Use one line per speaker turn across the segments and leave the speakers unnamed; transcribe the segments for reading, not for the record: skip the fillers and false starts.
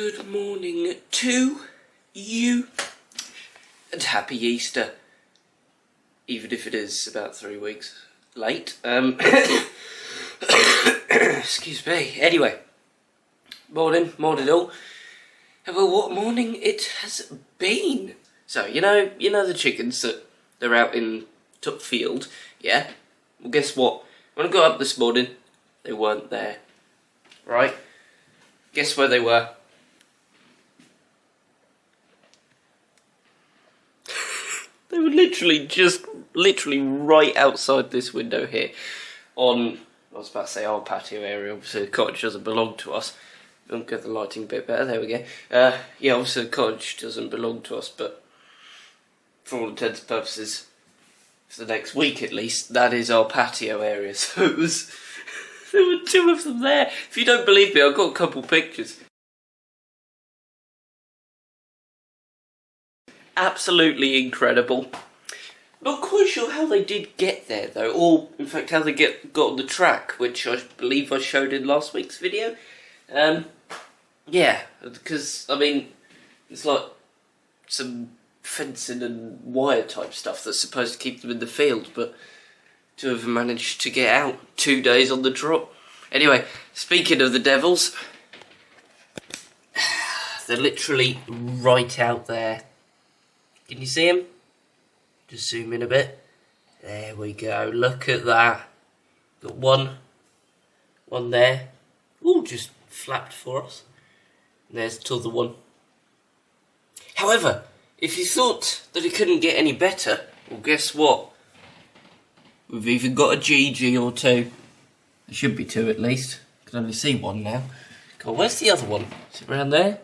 good morning to you, and happy Easter, even if it is about 3 weeks late. Excuse me. Anyway, morning all. Well, what morning it has been. So you know the chickens that they're out in Tuck Field, yeah. Well, guess what? When I got up this morning, they weren't there. Right? Guess where they were? They were literally right outside this window here. On, I was about to say our patio area. Obviously the cottage doesn't belong to us. Don't get the lighting a bit better, there we go. Yeah, obviously the cottage doesn't belong to us, but for all intents and purposes, for the next week at least, that is our patio area. So it was, there were two of them there. If you don't believe me, I've got a couple pictures. Absolutely incredible. Not quite sure how they did get there though, or in fact how they got on the track, which I believe I showed in last week's video. Yeah, because I mean, it's like some fencing and wire type stuff that's supposed to keep them in the field, but two of them managed to get out 2 days on the trot. Anyway, speaking of the devils, they're literally right out there. Can you see them? Just zoom in a bit. There we go. Look at that. Got one there. Ooh, just flapped for us. And there's the other one. However, if you thought that it couldn't get any better, well, guess what? We've even got a GG or two. There should be two at least. I can only see one now. God, where's the other one? Is it around there?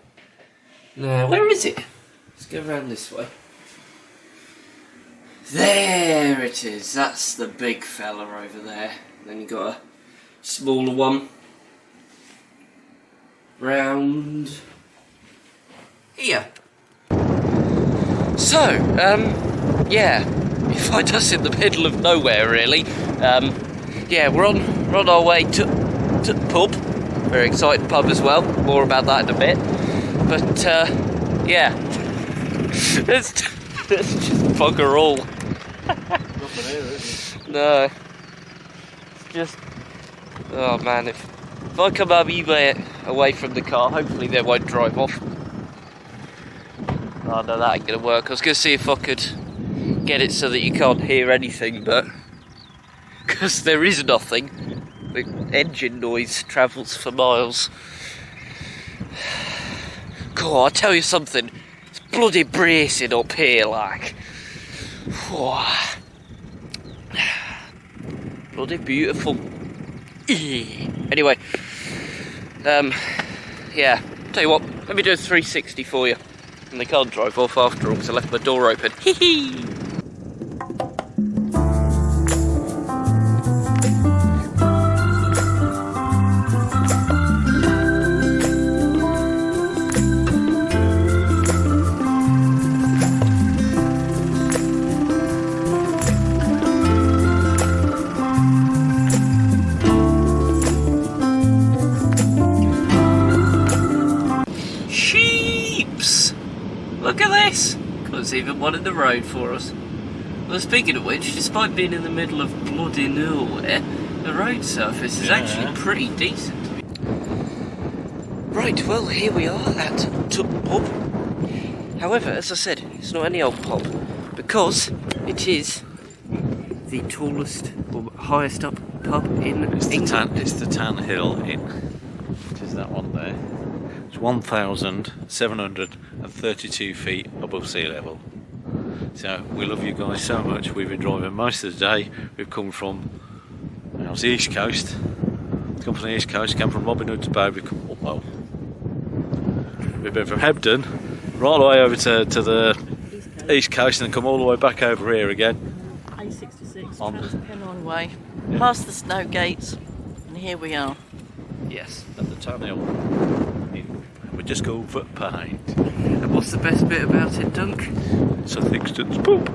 No, where is it? Let's go around this way. There it is. That's the big fella over there. Then you got a smaller one round here. So, yeah, we find us in the middle of nowhere, really. Yeah, we're on our way to the pub. Very exciting pub as well. More about that in a bit. But yeah, let's just bugger all.
Nothing here, is it?
No, it's just, oh man, if I come up away from the car, hopefully they won't drive off. Oh no, that ain't gonna work. I was gonna see if I could get it so that you can't hear anything, but because there is nothing, the engine noise travels for miles. God, I'll tell you something, it's bloody bracing up here, like. Bloody beautiful. Anyway, yeah, tell you what, let me do a 360 for you. And they can't drive off after all because I left my door open. Hee. Look at this! There's even one in the road for us. Well, speaking of which, despite being in the middle of bloody nowhere, the road surface is actually pretty decent. Right, well, here we are at Tuck Pub. However, as I said, it's not any old pub, because it is the tallest or highest up pub in England.
It's the Tan Hill Inn, which is that one there. It's 1,732 feet above sea level. So we love you guys so much. We've been driving most of the day. We've come from the East Coast. Come from the East Coast, come from Robin Hood's Bay. We've come we've been from Hebden right the way over to the East Coast and then come all the way back over here again.
A66 Trans-Pennine Way, past the snow gates, and here we are.
Yes, at the Tan Hill. We just go for paint.
And what's the best bit about it, Dunk?
It's a Thixton's poop.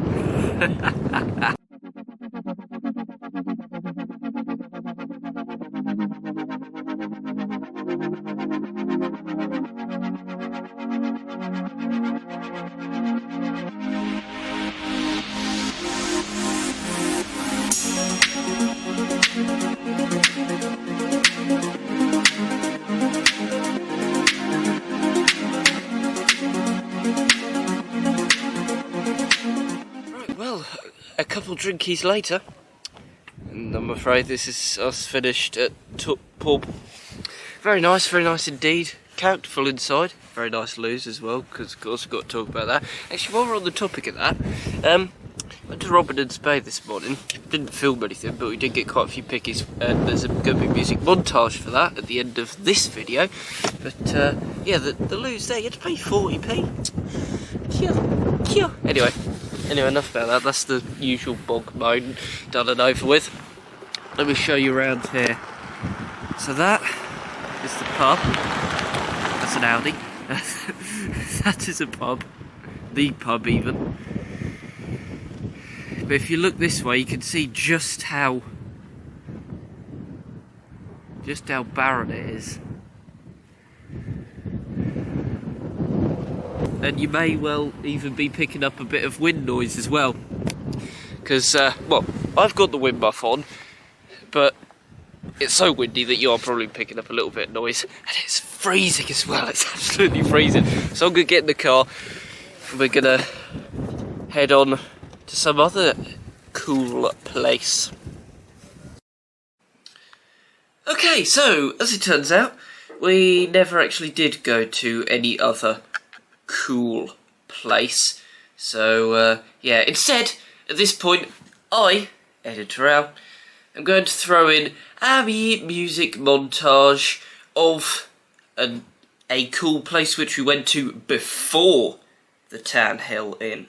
couple drinkies later, and I'm afraid this is us finished at pub. Very nice indeed. Characterful inside. Very nice loos as well, because of course we've got to talk about that. Actually, while we're on the topic of that, went to Robin and Spade this morning. Didn't film anything, but we did get quite a few pickies, and there's going to be a music montage for that at the end of this video. But yeah, the loos there, you had to pay 40p. Anyway, enough about that. That's the usual bog moan done and over with. Let me show you around here. So that is the pub. That's an Audi. That is a pub. The pub even. But if you look this way, you can see just how barren it is. And you may well even be picking up a bit of wind noise as well. Because, well, I've got the wind buff on, but it's so windy that you are probably picking up a little bit of noise. And it's freezing as well, it's absolutely freezing. So I'm going to get in the car, and we're going to head on to some other cool place. Okay, so, as it turns out, we never actually did go to any other cool place. So, yeah, instead, at this point, I, Editor Al, am going to throw in a music montage of a cool place which we went to before the Tan Hill Inn.